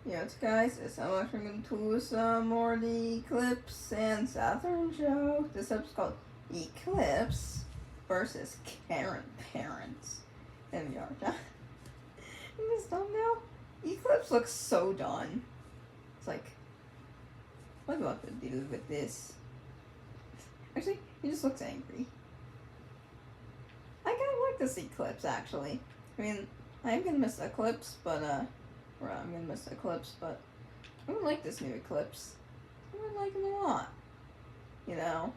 Yeah, guys, it's how much I'm going to do some more of the Eclipse and Saturn show. This episode's called Eclipse versus Karen Parents. And we are done. In this thumbnail, Eclipse looks so done. It's like, what do I have to do with this? Actually, he just looks angry. I kind of like this Eclipse, actually. I mean, I am gonna miss Eclipse, but, I'm gonna miss Eclipse, but I would like this new Eclipse. I would like him a lot. You know?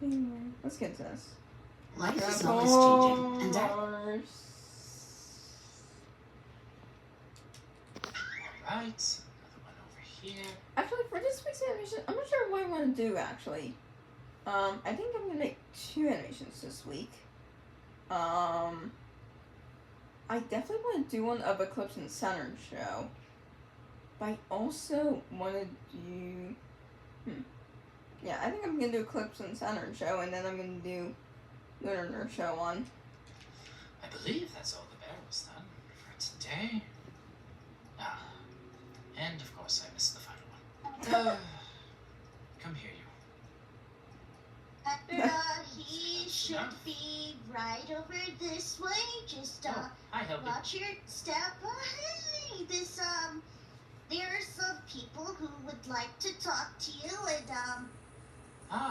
Anyway, let's get to this. Life is always changing, and Alright, another one over here. Actually, for this week's animation, I'm not sure what I want to do, actually. I think I'm gonna make 2 animations this week. I definitely want to do one of Eclipse and Saturn show. But I also want to do... Yeah, I think I'm gonna do Eclipse and Saturn show, and then I'm gonna do Lunar show on. I believe that's all the barrels done for today. Ah, and of course I missed the final one. Come here, you. he should be right over this way. Just Hi, Helby. watch your step. Hey, there's some people who would like to talk to you, and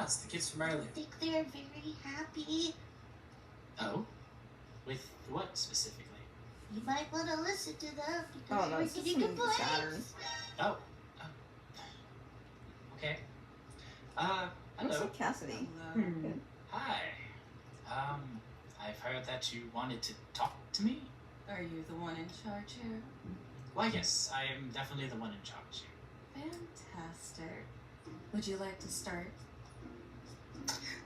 It's the kids from earlier. I think they're very happy. Oh? With what specifically? You might want to listen to them because Oh, no, we're this is getting from Saturn. complaints. Oh. Okay. Looks Hello. like Cassidy. Hello. Hi. I've heard that you wanted to talk to me? Are you the one in charge here? Why, yes, I am definitely the one in charge here. Fantastic. Would you like to start?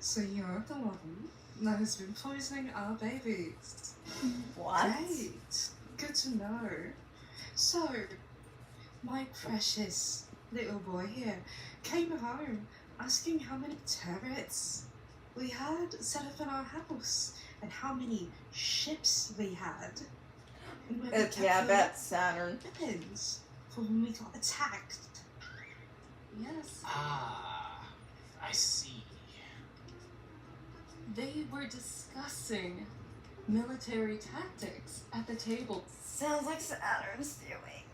So you're the one that has been poisoning our babies. What? Great. Good to know. So, my precious little boy here came home asking how many turrets we had set up in our house and how many ships we had. And where we kept Yeah, I the bet Saturn. weapons for when we got attacked. Yes. I see. They were discussing military tactics at the table. Sounds like Saturn's doing.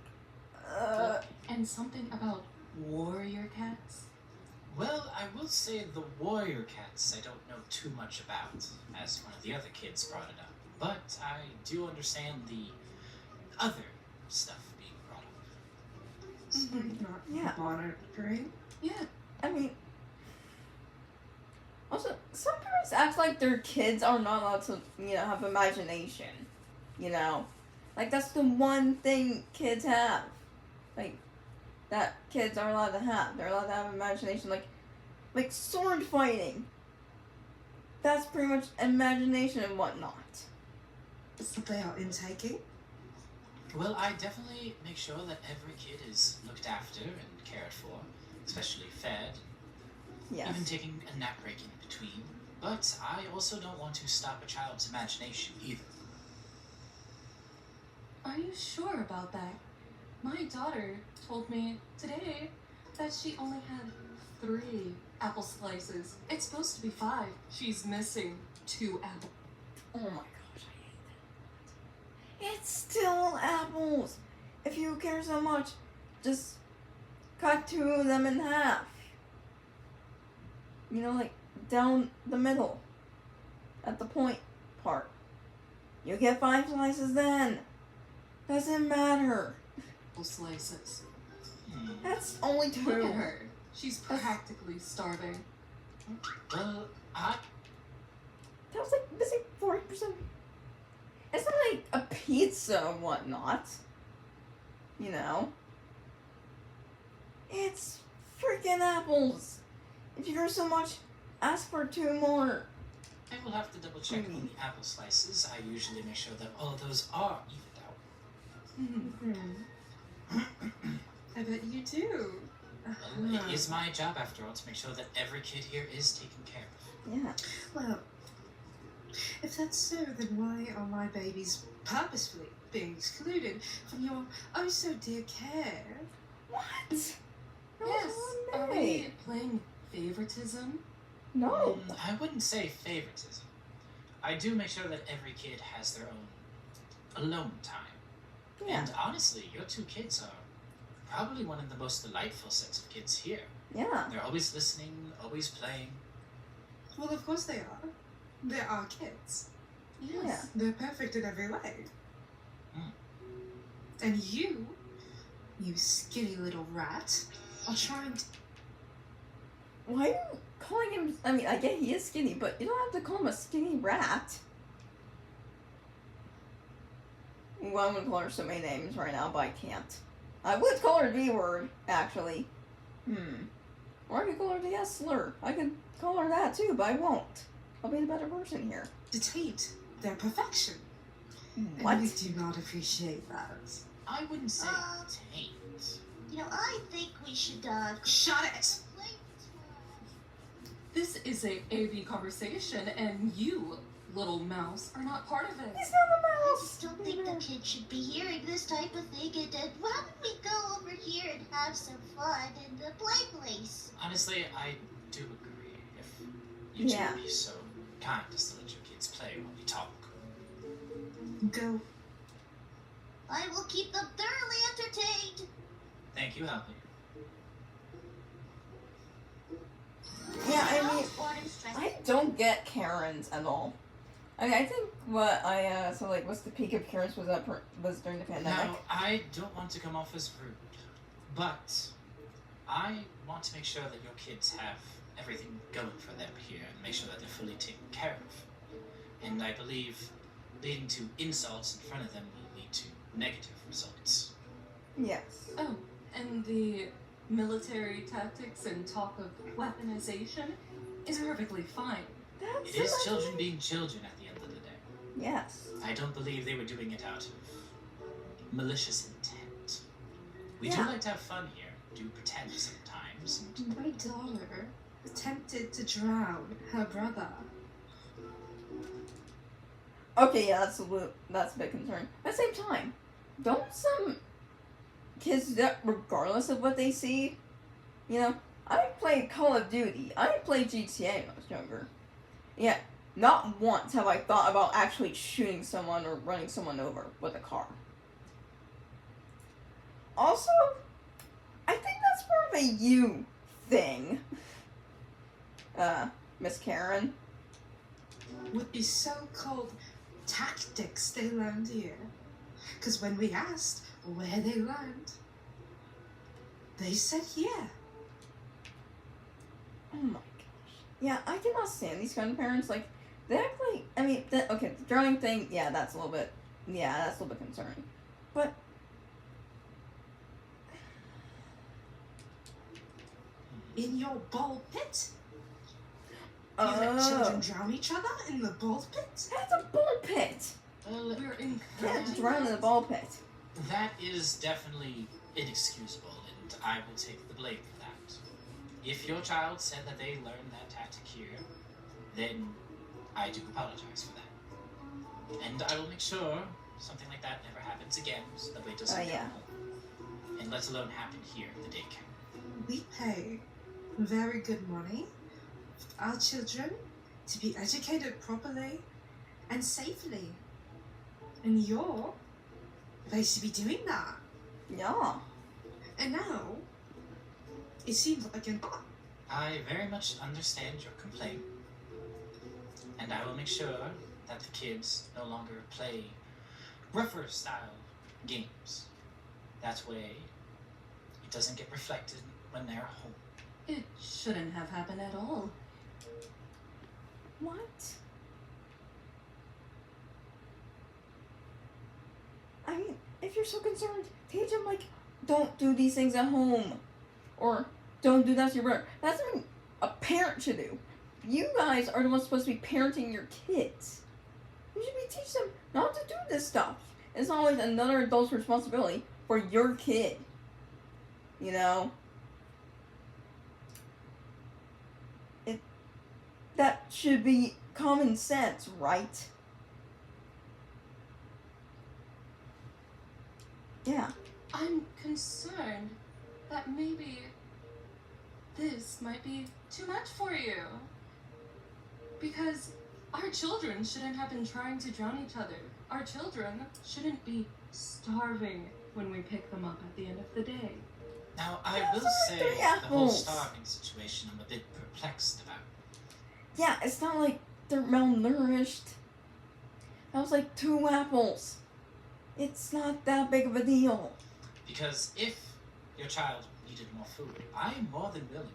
And something about warrior cats. Well, I will say the warrior cats I don't know too much about, as one of the other kids brought it up. But I do understand the other stuff being brought up. Not Yeah. monitoring. Yeah. I mean, also, some parents act like their kids are not allowed to, have imagination. Like, that's the one thing kids have. Like, that kids are allowed to have. They're allowed to have imagination. Like sword fighting. That's pretty much imagination and whatnot. So they are intaking. Well, I definitely make sure that every kid is looked after and cared for, especially fed, Yes. even taking a nap break in between. But I also don't want to stop a child's imagination either. Are you sure about that? My daughter told me today that she only had 3 apple slices. It's supposed to be 5. She's missing 2 apples. Oh my gosh, I hate that. It's still apples. If you care so much, just cut 2 of them in half. Like down the middle. At the point part. You get 5 slices then. Doesn't matter. Slices. That's only 2. Look at her. She's practically starving. Well, That was like missing 40%. It's not like a pizza or whatnot. It's freaking apples. If you care so much, ask for 2 more. I will have to double check on the apple slices. I usually make sure that all of those are evened out. Mm-hmm. bet you do. Well, it is my job, after all, to make sure that every kid here is taken care of. Yeah. Well, if that's so, then why are my babies purposefully being excluded from your oh so dear care? What? Yes. Oh, Are no. we playing favoritism? No. I wouldn't say favoritism. I do make sure that every kid has their own alone time. Yeah. And honestly, your two kids are probably one of the most delightful sets of kids here. Yeah. They're always listening, always playing. Well, of course they are. They're our kids. Yes. Yeah. They're perfect in every way. Mm. And you skinny little rat, are trying to... Why are you calling him? I mean, I get he is skinny, but you don't have to call him a skinny rat. Well, I'm gonna call her so many names right now, but I can't. I would call her the word, actually. Or I could call her the S slur. I could call her that too, but I won't. I'll be the better person here. to taint their perfection. What? And we do not appreciate that. I wouldn't say Uh, taint. You know, I think we should, Shut it! This is a AV conversation, and you, little mouse, are not part of it. He's not the I mouse! just don't think the kids should be hearing this type of thing, and why don't we go over here and have some fun in the play place? Honestly, I do agree. If you two Yeah. would be so kind as to let your kids play while we talk. Go. I will keep them thoroughly entertained. Thank you, Albie. Yeah, I mean, I don't get Karens at all. I mean, I think what so like, what's the peak of Karens was was during the pandemic? Now, I don't want to come off as rude, but I want to make sure that your kids have everything going for them here and make sure that they're fully taken care of. And I believe leading to insults in front of them will lead to negative results. Yes. Oh, and the military tactics and talk of weaponization is perfectly fine. That's It is what I children mean. being children at the end of the day. Yes. I don't believe they were doing it out of malicious intent. We do Yeah. like to have fun here, do pretend sometimes, and My daughter attempted to drown her brother. Okay, yeah, that's a big concern. At the same time, don't some kids that, regardless of what they see, you know, I played Call of Duty, I played GTA when I was younger. Yeah, not once have I thought about actually shooting someone or running someone over with a car. Also, I think that's more of a you thing. Miss Karen. With these so-called tactics they learned here. Because when we asked where they learned, they said here. Oh my gosh. Yeah, I cannot stand these kind of parents. Like, they act like, I mean, okay, the drowning thing, yeah, that's a little bit concerning. But, In your ball pit? You let children drown each other in the ball pit? that's a ball pit! well, We're You encouraging can't drown in the ball pit. that is definitely inexcusable, and I will take the blame for that. If your child said that they learned that tactic here, then I do apologize for that. And I will make sure something like that never happens again, so that way it doesn't yeah. happen. And let alone happen here in the daycare. We pay very good money for our children to be educated properly and safely. And you're supposed to be doing that. Yeah. And now, it seems like you're not. I very much understand your complaint, and I will make sure that the kids no longer play rougher style games. That way, it doesn't get reflected when they're home. It shouldn't have happened at all. What? I mean, if you're so concerned, teach them, like, don't do these things at home. Or, don't do that to your brother. That's something a parent should do. You guys are the ones supposed to be parenting your kids. You should be teaching them not to do this stuff. It's not always another adult's responsibility for your kid. You know? That should be common sense, right? Yeah. I'm concerned that maybe this might be too much for you. Because our children shouldn't have been trying to drown each other. Our children shouldn't be starving when we pick them up at the end of the day. Now, I Yeah, will those are say three the whole apples. starving situation I'm a bit perplexed about. Yeah, it's not like they're malnourished. That was like 2 apples. It's not that big of a deal. Because if your child needed more food, I'm more than willing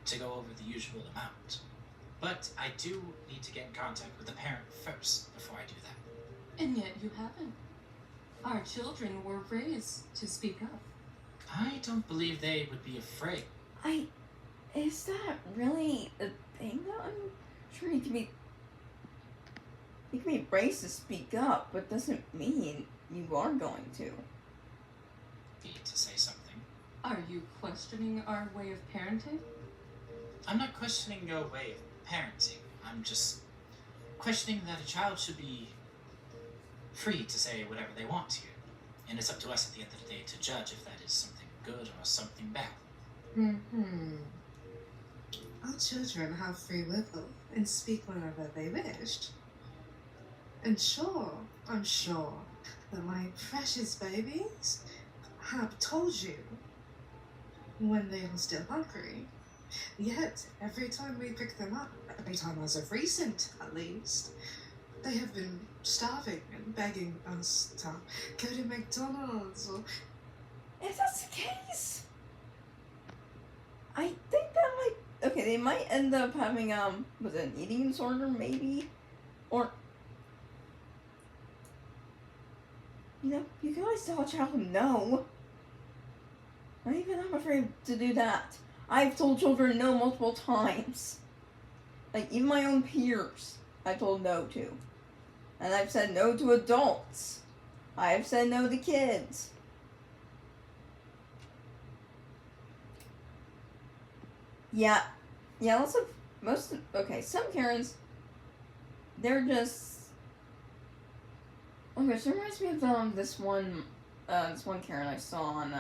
to go over the usual amount. But I do need to get in contact with the parent first before I do that. And yet you haven't. Our children were raised to speak up. I don't believe they would be afraid. Is that really a thing though? I'm sure you can be raised to speak up, but doesn't mean you are going to. Need to say something. Are you questioning our way of parenting? I'm not questioning your way of parenting. I'm just questioning that a child should be free to say whatever they want to. And it's up to us at the end of the day to judge if that is something good or something bad. Our children have free will and speak whenever they wish. And I'm sure that my precious babies have told you when they are still hungry. Yet, every time we pick them up, every time as of recent at least, they have been starving and begging us to go to McDonald's or... If that's the case, I think that might... Okay, they might end up having, was it an eating disorder, maybe? Or... You know, you can always tell a child no. Not even I'm afraid to do that. I've told children no multiple times. Like, even my own peers, I've told no to. And I've said no to adults. I've said no to kids. Yeah, some Karens, they're just, okay, so it reminds me of, this one Karen I saw on,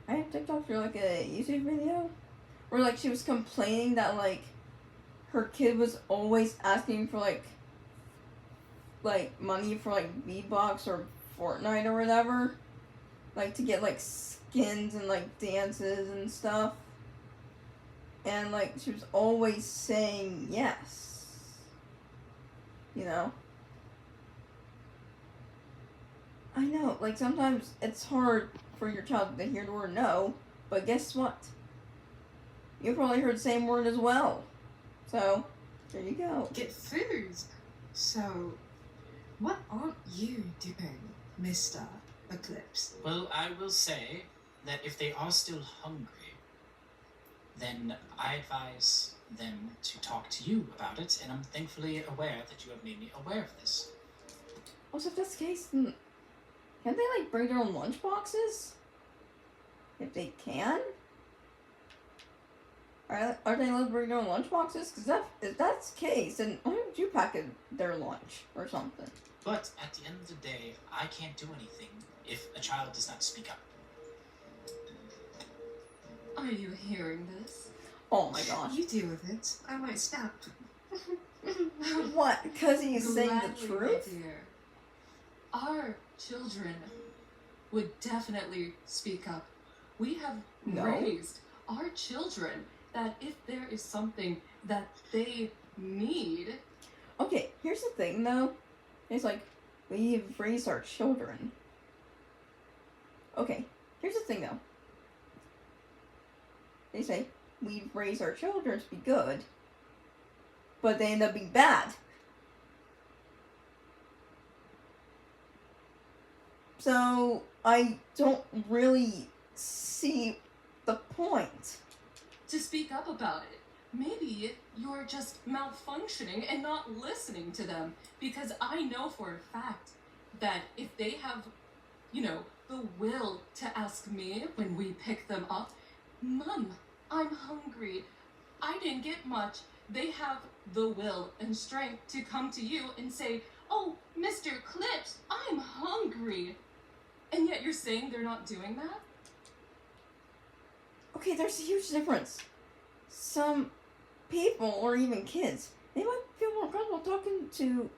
I have TikTok for, like, a YouTube video, where, like, she was complaining that, like, her kid was always asking for, like, money for, like, V-Bucks or Fortnite or whatever, like, to get, like, skins and, like, dances and stuff. And, like, she was always saying yes. You know? I know, like, sometimes it's hard for your child to hear the word no, but guess what? You probably heard the same word as well. So, there you go. Get food! So, what aren't you doing, Mr. Eclipse? Well, I will say that if they are still hungry, then I advise them to talk to you about it, and I'm thankfully aware that you have made me aware of this. Also, if that's the case, then can't they, like, bring their own lunch boxes? If they can? Are they allowed to bring their own lunch boxes? Because if that's the case, then why don't you pack their lunch or something? But at the end of the day, I can't do anything if a child does not speak up. Are you hearing this? Oh my gosh. You deal with it. I might snap. What? Because he's saying the Gladly, truth? my dear. Our children would definitely speak up. We have No. raised our children that if there is something that they need, Okay, here's the thing though. It's like, we've raised our children. Okay, here's the thing though. They say, we've raised our children to be good, but they end up being bad. So, I don't really see the point. to speak up about it. Maybe you're just malfunctioning and not listening to them, because I know for a fact that if they have, the will to ask me when we pick them up, Mom, I'm hungry. I didn't get much. They have the will and strength to come to you and say, oh, Mr. Eclipse, I'm hungry. And yet you're saying they're not doing that? Okay, there's a huge difference. Some people, or even kids, they might feel more comfortable talking to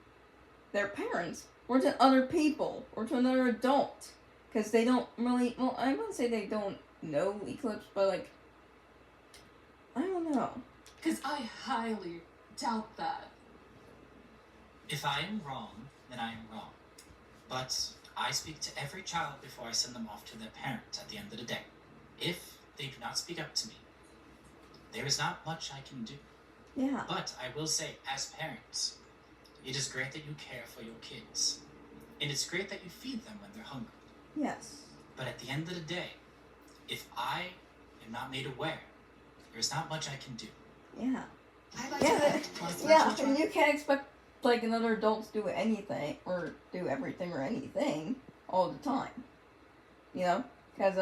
their parents, or to other people, or to another adult. Because they don't really, well, I wouldn't say they don't know Eclipse, but like, I don't know. Because I highly doubt that. If I am wrong, then I am wrong. But I speak to every child before I send them off to their parents at the end of the day. If they do not speak up to me, there is not much I can do. Yeah. But I will say, as parents, it is great that you care for your kids. And it's great that you feed them when they're hungry. Yes. But at the end of the day, if I am not made aware, there's not much I can do. Yeah. I like Yeah, to yeah, and you can't expect like another adult to do anything or do everything or anything all the time. You know, because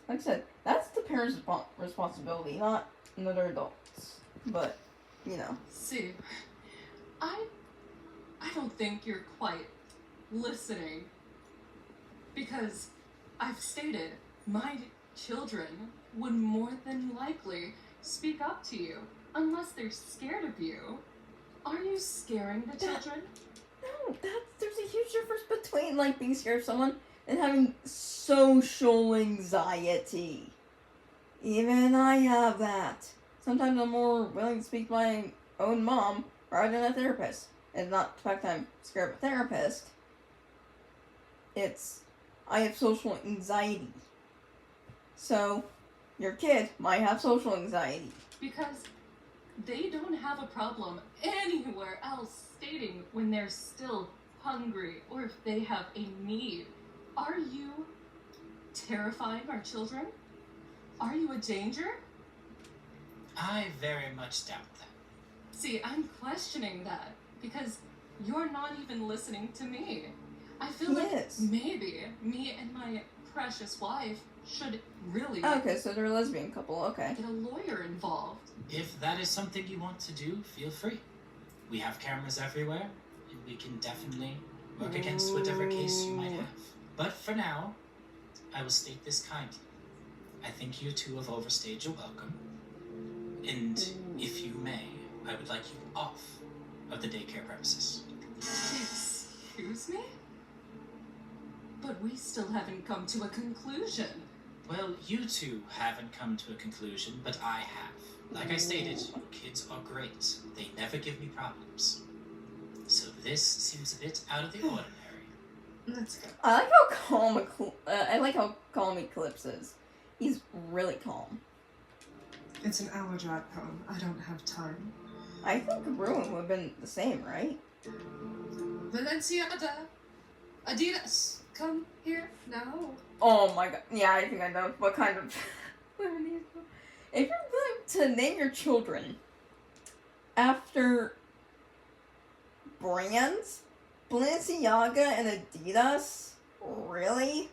like I said, that's the parents' responsibility, not another adult's. But you know, See, I don't think you're quite listening. Because I've stated my children would more than likely speak up to you unless they're scared of you. Are you scaring the children? no, there's a huge difference between like being scared of someone and having social anxiety. Even I have that. Sometimes I'm more willing to speak to my own mom rather than a therapist. And not the fact that I'm scared of a therapist. It's I have social anxiety. So, your kid might have social anxiety. Because they don't have a problem anywhere else stating when they're still hungry or if they have a need. Are you terrifying our children? Are you a danger? I very much doubt that. See, I'm questioning that because you're not even listening to me. I feel like Yes. maybe me and my precious wife should really Okay, so they're a lesbian couple, okay. get a lawyer involved. If that is something you want to do, feel free. We have cameras everywhere, and we can definitely work against whatever case you might have. But for now, I will state this kindly. I think you two have overstayed your welcome. And if you may, I would like you off of the daycare premises. Excuse me? But we still haven't come to a conclusion. Well, you two haven't come to a conclusion, but I have. Like I stated, your kids are great. They never give me problems. So this seems a bit out of the ordinary. Let's go. I like how calm Eclipse is. He's really calm. It's an hour drive home. I don't have time. I think Ruin would have been the same, right? Valenciada! Adidas! Come here now. Oh my god. Yeah, I think I know what kind of women these are. If you're going to name your children after brands, Balenciaga and Adidas, really?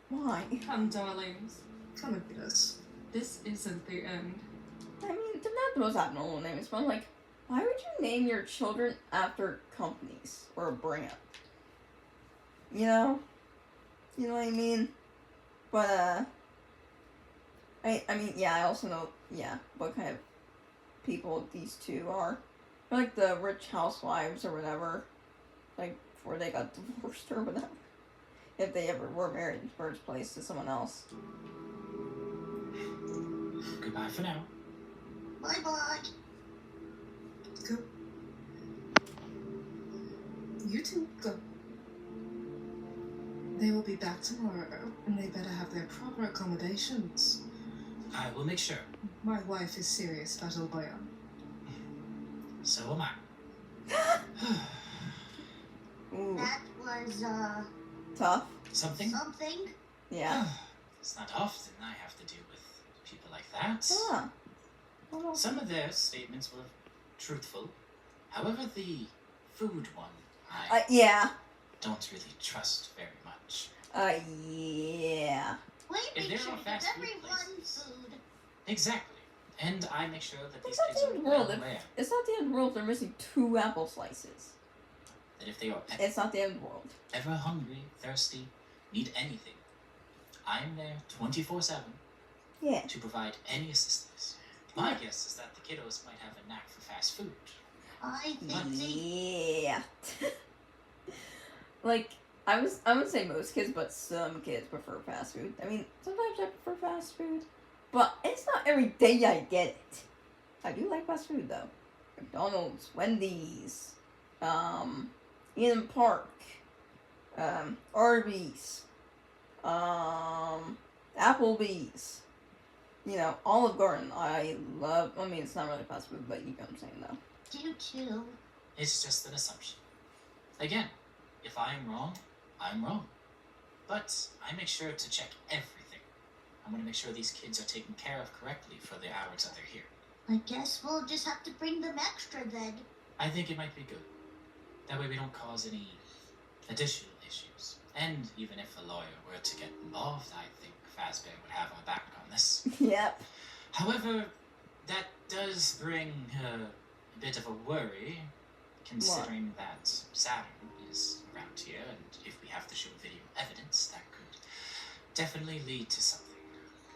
Why? Come, darlings. Come with us. This isn't the end. I mean, they're not the most abnormal names, but like, why would you name your children after companies or a brand? You know? You know what I mean? But, I mean, yeah, I also know, yeah, what kind of people these two are. They're like the rich housewives or whatever. Like, before they got divorced or whatever. If they ever were married in the first place to someone else. Goodbye for now. Bye-bye. Go. You two go. They will be back tomorrow, and they better have their proper accommodations. I will make sure. My wife is serious about Albayan. So am I. Ooh, That was, tough. Something? something. Yeah. It's not often I have to deal with people like that. Huh. Some of their statements were truthful. However, the food one I Yeah. don't really trust very much. Yeah. We If make there sure are to give fast food everyone places- food. Exactly. And I make sure that these It's not kids the are end of the world. well aware It's not the end of the world if they're missing 2 apple slices. that if they are It's not the end of the world. ever hungry, thirsty, need anything, I'm there 24/7 Yeah. to provide any assistance. My guess is that the kiddos might have a knack for fast food. I think they Yeah. Like, I would say most kids, but some kids prefer fast food. I mean, sometimes I prefer fast food, but it's not every day I get it. I do like fast food though. McDonald's, Wendy's, Eden Park, Arby's, Applebee's. You know, Olive Garden. I love. I mean, it's not really fast food, but you know what I'm saying though. do too. It's just an assumption. Again, if I'm wrong, I'm wrong. But I make sure to check everything. I want to make sure these kids are taken care of correctly for the hours that they're here. I guess we'll just have to bring them extra then. I think it might be good. That way we don't cause any additional issues. And even if a lawyer were to get involved, I think Fazbear would have our back on this. Yep. However, that does bring a bit of a worry, considering that Saturn is around here, and if we have to show video evidence, that could definitely lead to something.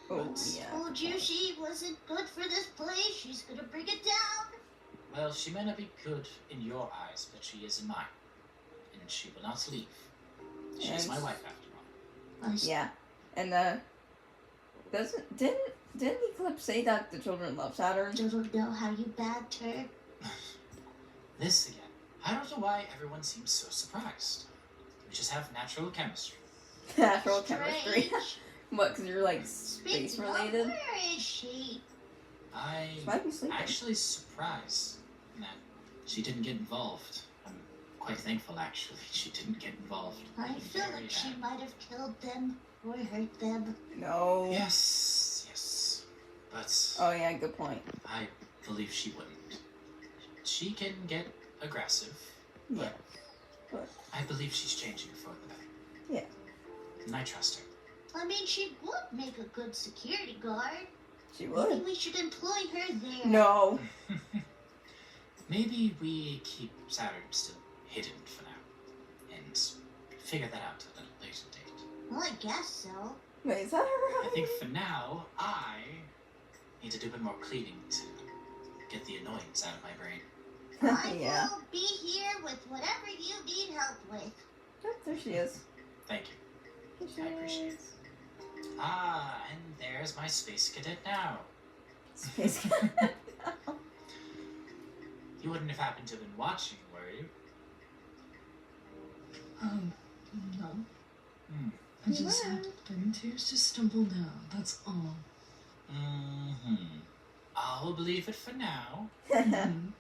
Oh But, yeah. Told you she wasn't good for this place. She's gonna bring it down. well, she may not be good in your eyes, but she is in mine. And she will not leave. She is my Yes. wife, after all. I s- Yeah. And didn't Eclipse say that the children love Saturn? don't know how you bagged her. This again. I don't know why everyone seems so surprised. We just have natural chemistry. Natural chemistry. Strange. What? Because you're like space Speaking of, related. where is she? I'm She might be sleeping. actually surprised that she didn't get involved. I'm quite thankful, actually, she didn't get involved. I feel Very like she bad. might have killed them or hurt them. No. Yes. But Oh yeah, good point. I believe she wouldn't. She can get aggressive, Yeah. but I believe she's changing for the better. Yeah. And I trust her. I mean, she would make a good security guard. She Maybe would. we should employ her there. No. Maybe we keep Saturn still hidden for now, and figure that out at a later date. Well, I guess so. Wait, is that her? I think for now, I need to do a bit more cleaning to get the annoyance out of my brain. I Yeah. will be here with whatever you need help with. Oh, there she is. Thank you. There she I appreciate it. is. Ah, and there's my space cadet now. Space. You wouldn't have happened to have been watching, were you? No. Hmm. I just happened to just stumble down, that's all. Mm-hmm. I'll believe it for now. Mhm.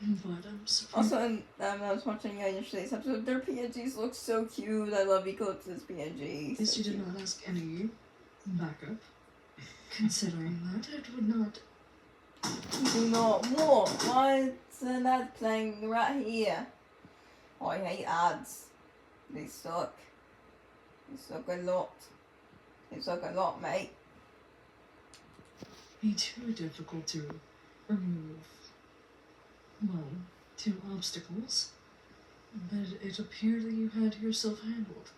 But I'm surprised. Also, I was watching yesterday's episode. Their PNGs look so cute. I love Eclipse's PNG. At least you did not ask any backup. Considering that, it would not. Do not want. Why is an ad playing right here? Oh, I hate ads. They suck. They suck a lot. They suck a lot, mate. Be too difficult to remove. Well, 2 obstacles. But it appeared that you had yourself handled.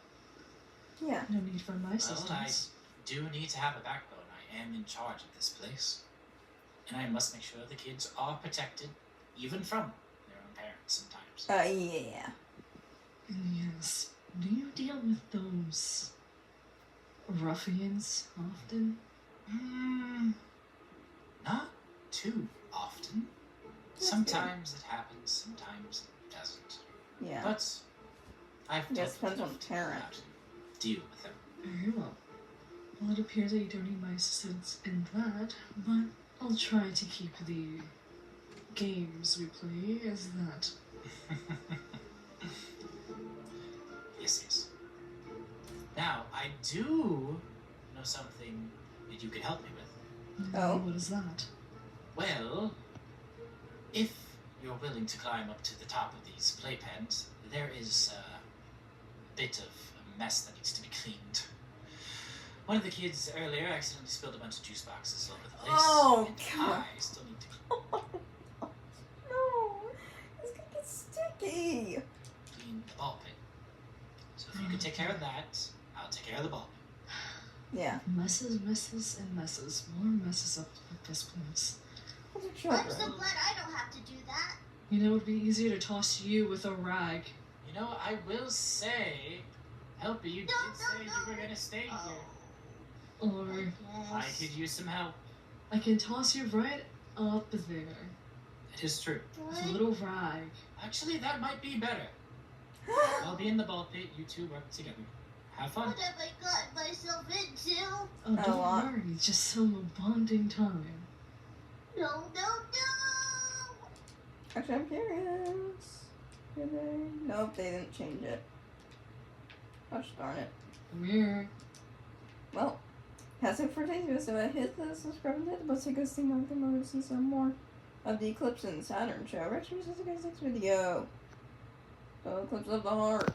Yeah. No need for my Well, I assistance. do need to have a backbone. I am in charge of this place. And I must make sure the kids are protected, even from their own parents sometimes. Yeah. Yes. Do you deal with those ruffians often? Not too often. That's Sometimes it happens, sometimes it doesn't. Yeah. But I've I guess dealt with depends on enough to parent. know how to deal with them. Very well. Well, it appears that you don't need my assistance in that, but I'll try to keep the games we play as that. Yes. Now, I do know something that you could help me with. Oh. What is that? Well, if you're willing to climb up to the top of these playpens, there is a bit of a mess that needs to be cleaned. One of the kids earlier accidentally spilled a bunch of juice boxes all over the place. Oh, and God. I still need to No, it's gonna get sticky. clean the ball pit. So if you could take care of that, I'll take care of the ball pit. Yeah. Messes, and messes. More messes up at this place. Those are I'm so children. glad I don't have to do that. You know, it'd be easier to toss you with a rag. You know, I will say, Helpy, you did say you were gonna stay here. Or I could use some help. I can toss you right up there It is true. with a little rag. Actually, that might be better. I'll be in the ball pit. You two work together. Have fun. What have I got myself into? Oh, don't lot. worry, just some bonding time. No. Actually, I'm curious. Did they? Nope, they didn't change it. Gosh darn it. Weird. Well, that's it for today's video. So hit the subscribe button, hit the bell so you guys see more to see some more of the Eclipse and Saturn show. Rest of you guys next video. So Eclipse of the heart.